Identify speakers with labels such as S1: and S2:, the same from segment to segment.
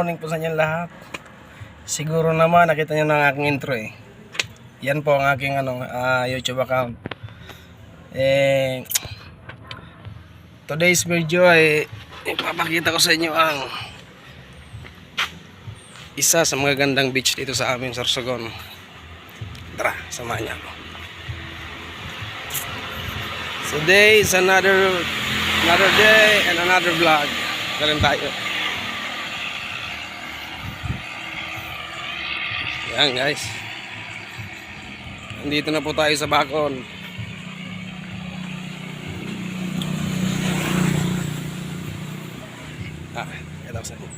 S1: morning po sa inyo lahat. Siguro naman nakita niyo ng aking intro eh. Yan po ang aking YouTube account. Today's video ay ipapakita ko sa inyo ang isa sa mga gandang beach dito sa amin sa Sorsogon. Tara, samahan niyo ako. Today is another day and another vlog. Galing tayo. Yan guys. Nandito na po tayo sa Bacon. Ito sa inyo.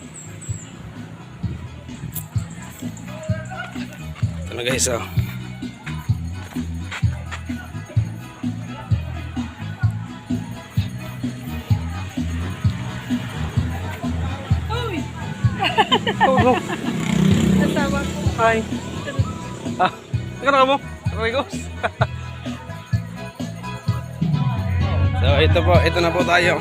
S1: Ito na guys oh. Oh,
S2: Kasama ko.
S1: hi. Nakita mo? Rigos. So ito na po tayo.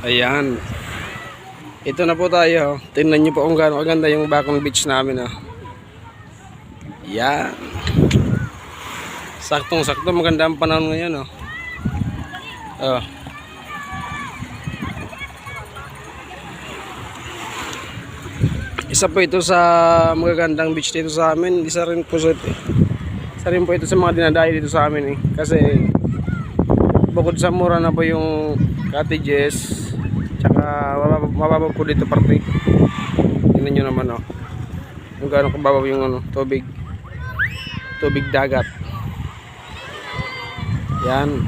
S1: Ayan. Ito na po tayo. Tingnan niyo po kung gaano kaganda yung Bacon Beach namin ah. Yan. Saktong-sakto maganda ang panahon ngayon oh. Oh. Isa po ito sa magagandang beach dito sa amin. Isa rin po ito sa mga dinadayo dito sa amin eh. Kasi bukod sa mura na po yung cottages, tsaka mababa po dito parte. Tingnan nyo naman oh. Kung gaano kababa yung tubig dagat. Yan.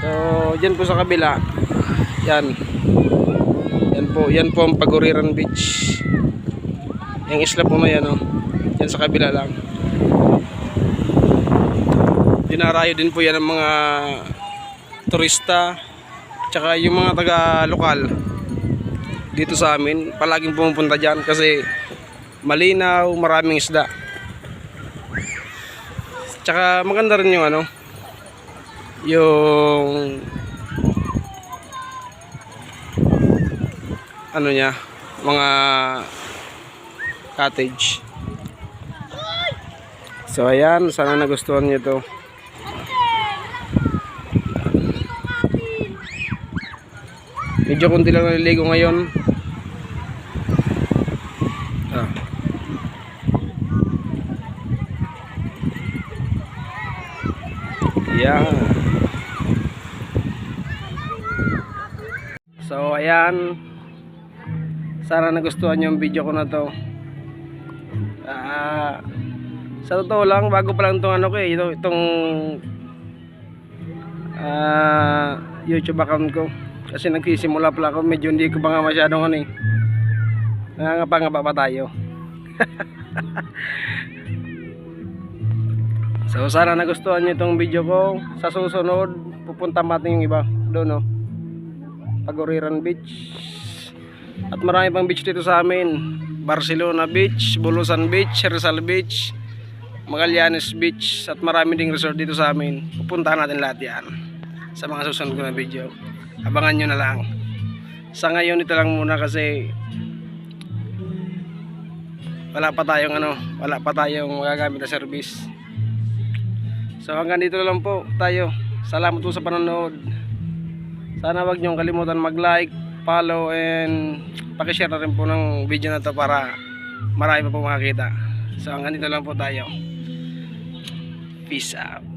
S1: So, diyan po sa kabila. Yan. Yan po ang Paguriran Beach. Yung isla po na yan, oh. Yan sa kabila lang. Dinarayo din po yan ng mga turista, tsaka yung mga taga-lokal dito sa amin. Palaging pumupunta dyan kasi malinaw, maraming isda. Tsaka maganda rin yung niya, mga cottage. So ayan, sana nagustuhan niyo to. Medyo kunti lang naliligo ngayon. Yeah. So ayan, sana nagustuhan yung video ko na to. Sa totoo lang, bago pa lang itong itong YouTube account ko. Kasi nagsisimula pa lang ako, medyo hindi ko pa nga masyadong nangangapa-ngapa pa tayo. So sana nagustuhan nyo itong video ko. Sa susunod pupunta natin yung iba doon Paguriran Beach. At marami pang beach dito sa amin. Barcelona Beach, Bulusan Beach, Rizal Beach, Magallanes Beach, at marami ding resort dito sa amin. Pupuntahan natin lahat yan sa mga susunod ko na video. Abangan nyo na lang. Sa ngayon ito lang muna kasi wala pa tayong magagamit na service. So hanggang dito lang po tayo. Salamat po sa panonood. Sana wag niyong kalimutan mag-like, follow, and paki-share na rin po ng video na to para marami pa po makakita. So hanggang dito lang po tayo. Peace out.